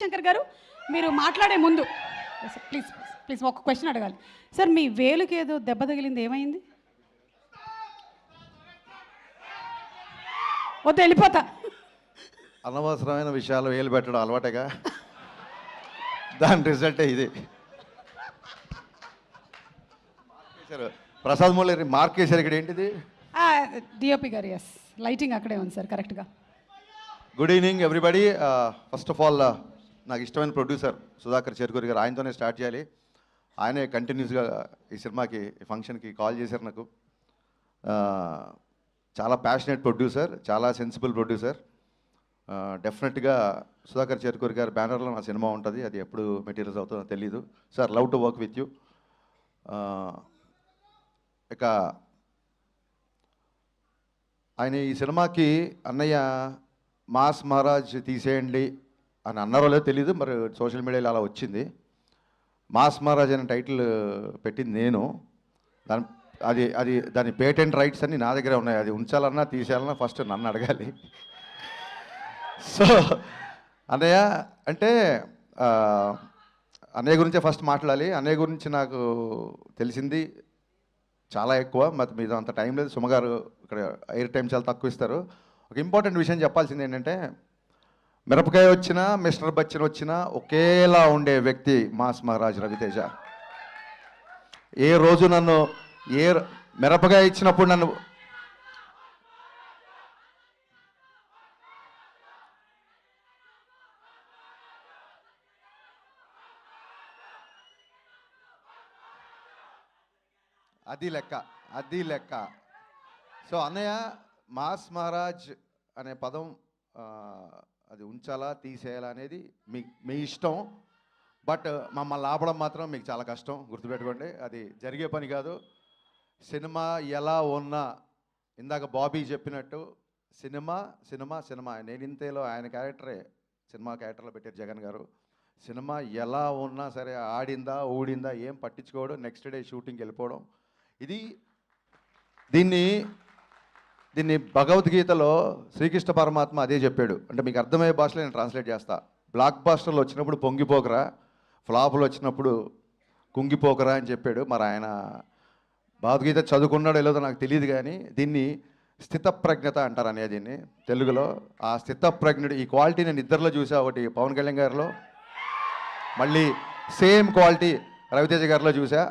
శంకర్ గారు మీరు మాట్లాడే ముందు ప్లీజ్ ప్లీజ్ ఒక క్వశ్చన్ అడగాలి సార్. మీ వేలుకి ఏదో దెబ్బ తగిలింది, ఏమైంది? వద్దు, వెళ్ళిపోతా. అనవసరమైన విషయాలు వేలు పెట్టడం అలవాటేగా, దాని రిజల్టే ఇది. ప్రసాద్ మూలరి మార్క్ వేశారు. ఇక్కడ ఏంటిది? డిఓపి గారు, ఎస్, లైటింగ్ అక్కడే ఉంది సార్ కరెక్ట్గా. Good evening everybody. First of all నాకు ఇష్టమైన ప్రొడ్యూసర్ సుధాకర్ చెరుకూరి గారు, ఆయనతోనే స్టార్ట్ చేయాలి. ఆయనే కంటిన్యూస్గా ఈ సినిమాకి ఈ ఫంక్షన్కి కాల్ చేశారు నాకు. చాలా ప్యాషనేట్ ప్రొడ్యూసర్, చాలా సెన్సిబుల్ ప్రొడ్యూసర్. డెఫినెట్గా సుధాకర్ చెరుకూరి గారి బ్యానర్లో నా సినిమా ఉంటుంది. అది ఎప్పుడు మెటీరియల్స్ అవుతుందో తెలీదు. Sir, love to work with you. ఇక ఆయన ఈ సినిమాకి అన్నయ్య మాస్ మహారాజ్ తీసేయండి అని అన్నారో లేదో తెలీదు, మరి సోషల్ మీడియాలో అలా వచ్చింది. మాస్ మహారాజ్ అనే టైటిల్ పెట్టింది నేను. దాని పేటెంట్ రైట్స్ అన్నీ నా దగ్గరే ఉన్నాయి. అది ఉంచాలన్నా తీసేయాలన్నా ఫస్ట్ నన్ను అడగాలి. సో అన్నయ్య అంటే అన్నయ్య గురించే ఫస్ట్ మాట్లాడాలి. అన్నయ్య గురించి నాకు తెలిసింది చాలా ఎక్కువ, మరి మీద అంత టైం లేదు. సుమగారు ఇక్కడ ఎయిర్ టైం చాలా తక్కువ ఇస్తారు. ఒక ఇంపార్టెంట్ విషయం చెప్పాల్సింది ఏంటంటే, మిరపకాయ వచ్చినా మిస్టర్ బచ్చన్ వచ్చినా ఒకేలా ఉండే వ్యక్తి మాస్ మహారాజ్ రవితేజ. ఏ రోజు నన్ను మిరపకాయ ఇచ్చినప్పుడు నన్ను అది లెక్క. సో అన్నయ్య, మాస్ మహారాజ్ అనే పదం అది ఉంచాలా తీసేయాలా అనేది మీ ఇష్టం. బట్ మమ్మల్ని ఆపడం మాత్రం మీకు చాలా కష్టం, గుర్తుపెట్టుకోండి. అది జరిగే పని కాదు. సినిమా ఎలా ఉన్నా, ఇందాక బాబీ చెప్పినట్టు సినిమా సినిమా సినిమా. నేనింతేలో ఆయన క్యారెక్టరే సినిమా క్యారెక్టర్లో పెట్టారు జగన్ గారు. సినిమా ఎలా ఉన్నా సరే, ఆడిందా ఊడిందా ఏం పట్టించుకోవడం, నెక్స్ట్ డే షూటింగ్కి వెళ్ళిపోవడం. దీన్ని భగవద్గీతలో శ్రీకృష్ణ పరమాత్మ అదే చెప్పాడు. అంటే మీకు అర్థమయ్యే భాషలో నేను ట్రాన్స్లేట్ చేస్తా. బ్లాక్ బాస్టర్లు వచ్చినప్పుడు పొంగిపోకరా, ఫ్లాపులు వచ్చినప్పుడు కుంగిపోకరా అని చెప్పాడు. మరి ఆయన భగవద్గీత చదువుకున్నాడో లేదో నాకు తెలియదు, కానీ దీన్ని స్థితప్రజ్ఞత అంటారు అనేది దీన్ని తెలుగులో. ఆ స్థితప్రజ్ఞుడు ఈ క్వాలిటీ నేను ఇద్దరిలో చూసా. ఒకటి పవన్ కళ్యాణ్ గారిలో, మళ్ళీ సేమ్ క్వాలిటీ రవితేజ గారిలో చూసా.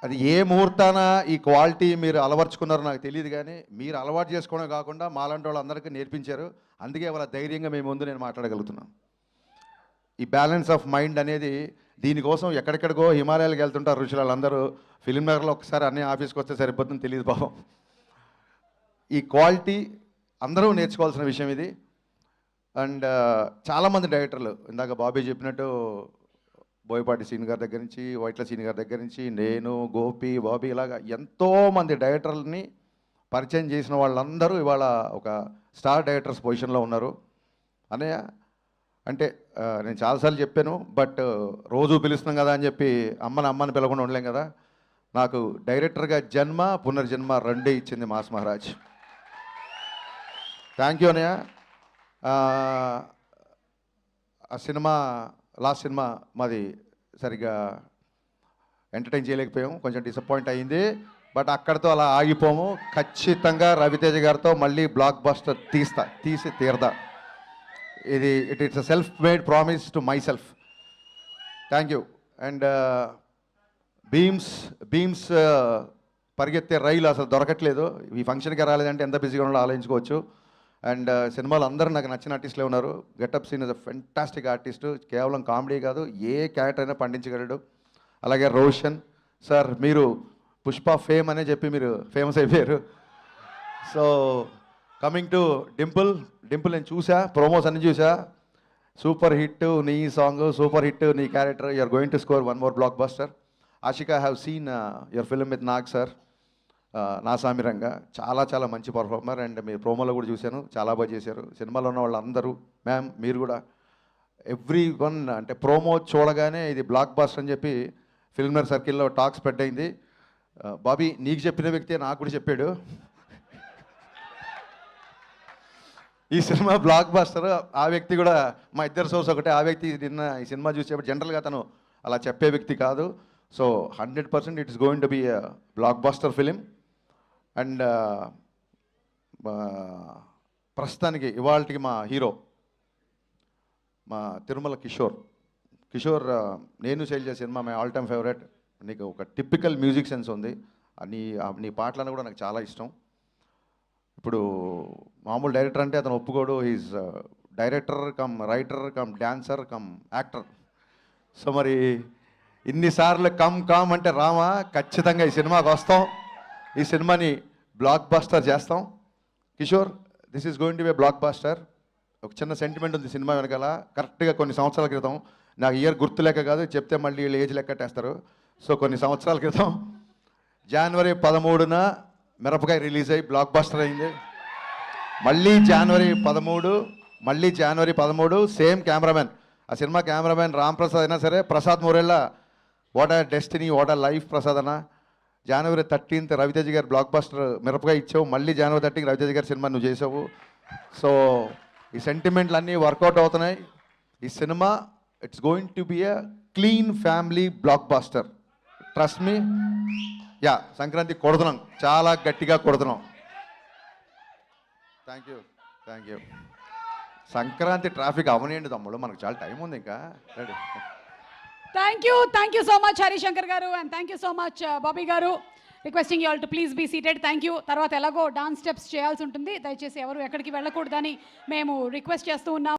అది ఏ ముహూర్తాన ఈ క్వాలిటీ మీరు అలవర్చుకున్నారో నాకు తెలియదు, కానీ మీరు అలవాటు చేసుకోవడం కాకుండా మాలాంటి వాళ్ళందరికీ నేర్పించారు. అందుకే వాళ్ళ ధైర్యంగా మేము ముందు నేను మాట్లాడగలుగుతున్నాను. ఈ బ్యాలెన్స్ ఆఫ్ మైండ్ అనేది, దీనికోసం ఎక్కడెక్కడికో హిమాలయాలకు వెళ్తుంటారు ఋషులు. వాళ్ళందరూ ఫిల్మ్ నగర్లో ఒకసారి అన్నీ ఆఫీస్కి వస్తే సరిపోతుందని తెలియదు పాపం. ఈ క్వాలిటీ అందరూ నేర్చుకోవాల్సిన విషయం ఇది. అండ్ చాలామంది డైరెక్టర్లు, ఇందాక బాబీ చెప్పినట్టు బోయపాటి సీన్ గారి దగ్గర నుంచి, వైట్ల సీన్ గారి దగ్గర నుంచి, నేను, గోపి, బాబీ, ఇలాగా ఎంతోమంది డైరెక్టర్లని పరిచయం చేసిన వాళ్ళందరూ ఇవాళ ఒక స్టార్ డైరెక్టర్స్ పొజిషన్లో ఉన్నారు. అన్నయ్య అంటే నేను చాలాసార్లు చెప్పాను, బట్ రోజు పిలుస్తున్నాం కదా అని చెప్పి అమ్మని పిలవకుండా ఉండలేం కదా. నాకు డైరెక్టర్గా జన్మ పునర్జన్మ రెండే ఇచ్చింది మాస్ మహారాజ్. థ్యాంక్ యూ అన్నయ్య. ఆ సినిమా లాస్ట్ సినిమా మాది సరిగ్గా ఎంటర్టైన్ చేయలేకపోయాము, కొంచెం డిసప్పాయింట్ అయ్యింది. బట్ అక్కడితో అలా ఆగిపోము. ఖచ్చితంగా రవితేజ గారితో మళ్ళీ బ్లాక్ బస్టర్ తీసి తీరదా. It's a self made promise to myself. Thank you. And Bheems పరిగెత్తే రైలు అసలు దొరకట్లేదు. ఈ ఫంక్షన్కి రాలేదంటే ఎంత బిజీగా ఉన్నాడో ఆలోచించుకోవచ్చు. అండ్ సినిమాలో అందరూ నాకు నచ్చిన ఆర్టిస్టులే ఉన్నారు. Getup Seenu is a fantastic artist. కేవలం కామెడీ కాదు, ఏ క్యారెక్టర్ అయినా పండించగలడు. అలాగే రోషన్ సార్, మీరు పుష్ప ఫేమ్ అనే చెప్పి మీరు ఫేమస్ అయిపోయారు. సో కమింగ్ టు డింపుల్ నేను చూసా, ప్రోమోస్ అన్ని చూసా. సూపర్ హిట్ నీ సాంగ్, సూపర్ హిట్ నీ character. You're going to score one more blockbuster. Ashika, I have seen your film with Nag sir, Naa Saamiranga. చాలా చాలా మంచి పర్ఫార్మర్. అండ్ మీ ప్రోమోలో కూడా చూశాను, చాలా బాగా చేశారు. సినిమాలో ఉన్న వాళ్ళందరూ, మ్యామ్ మీరు కూడా, ఎవ్రీ వన్ అంటే ప్రోమో చూడగానే ఇది బ్లాక్ బాస్టర్ అని చెప్పి ఫిల్మ్నర్ సర్కిల్లో టాక్ స్ప్రెడ్ అయింది. బాబీ, నీకు చెప్పిన వ్యక్తి నాకు కూడా చెప్పాడు. ఈ సినిమా బ్లాక్ బాస్టర్. ఆ వ్యక్తి కూడా మా ఇద్దరు సోర్స్ ఒకటే. ఆ వ్యక్తి నిన్న ఈ సినిమా చూసేప్పుడు జనరల్గా తను అలా చెప్పే వ్యక్తి కాదు. So 100% it is going to be blockbuster film. And ప్రస్తుతానికి ఇవాళకి మా హీరో మా Tirumala Kishore. Nenu Sailaja cinema my all time favourite. నీకు ఒక టిపికల్ మ్యూజిక్ సెన్స్ ఉంది. నీ పాటలను కూడా నాకు చాలా ఇష్టం. ఇప్పుడు మామూలు డైరెక్టర్ అంటే అతను ఒప్పుకోడు. He's director cum writer cum dancer cum actor. So మరి ఇన్నిసార్లు కమ్ అంటే రామా, ఖచ్చితంగా ఈ సినిమాకి వస్తాం. ఈ సినిమాని బ్లాక్ బాస్టర్ చేస్తాం. Kishore, this is going to be blockbuster. ఒక చిన్న సెంటిమెంట్ ఉంది సినిమా వెనకాల. కరెక్ట్గా కొన్ని సంవత్సరాల క్రితం, నాకు ఇయర్ గుర్తు లెక్క కాదు, చెప్తే మళ్ళీ వీళ్ళు ఏజ్ లెక్కట్టేస్తారు. సో కొన్ని సంవత్సరాల క్రితం జనవరి 13న మిరపకాయ రిలీజ్ అయ్యి బ్లాక్ బాస్టర్ అయింది. మళ్ళీ జనవరి 13 సేమ్ కెమెరామెన్. ఆ సినిమా కెమెరామెన్ రామ్ ప్రసాద్ అయినా సరే, ప్రసాద్ మోరెల్లా, వాట్ ఆ డెస్టినీ, వాట్ ఆ లైఫ్ ప్రసాద్ అన్న. జనవరి 13th రవితేజ గారు బ్లాక్ బాస్టర్ మిరపకాయ ఇచ్చావు. మళ్ళీ జనవరి 13 రవితేజ గారి సినిమా నువ్వు చేసావు. సో ఈ సెంటిమెంట్లు అన్నీ వర్కౌట్ అవుతున్నాయి. ఈ సినిమా it's going to be a clean family blockbuster. Trust me. Yeah, Sankranti కొడుతున్నాం, చాలా గట్టిగా కొడుతున్నాం. Thank you. సంక్రాంతి ట్రాఫిక్ అవనియండి తమ్ముడు, మనకు చాలా టైం ఉంది ఇంకా. Ready. Thank you so much Harishankar గారు, and thank you so much Bobby గారు. Requesting you all to please be seated. Thank you. తర్వాత ఎలాగో డాన్స్ స్టెప్స్ చేయాల్సి ఉంటుంది, దయచేసి ఎవరు ఎక్కడికి వెళ్ళకూడదని మేము రిక్వెస్ట్ చేస్తూ ఉన్నాం.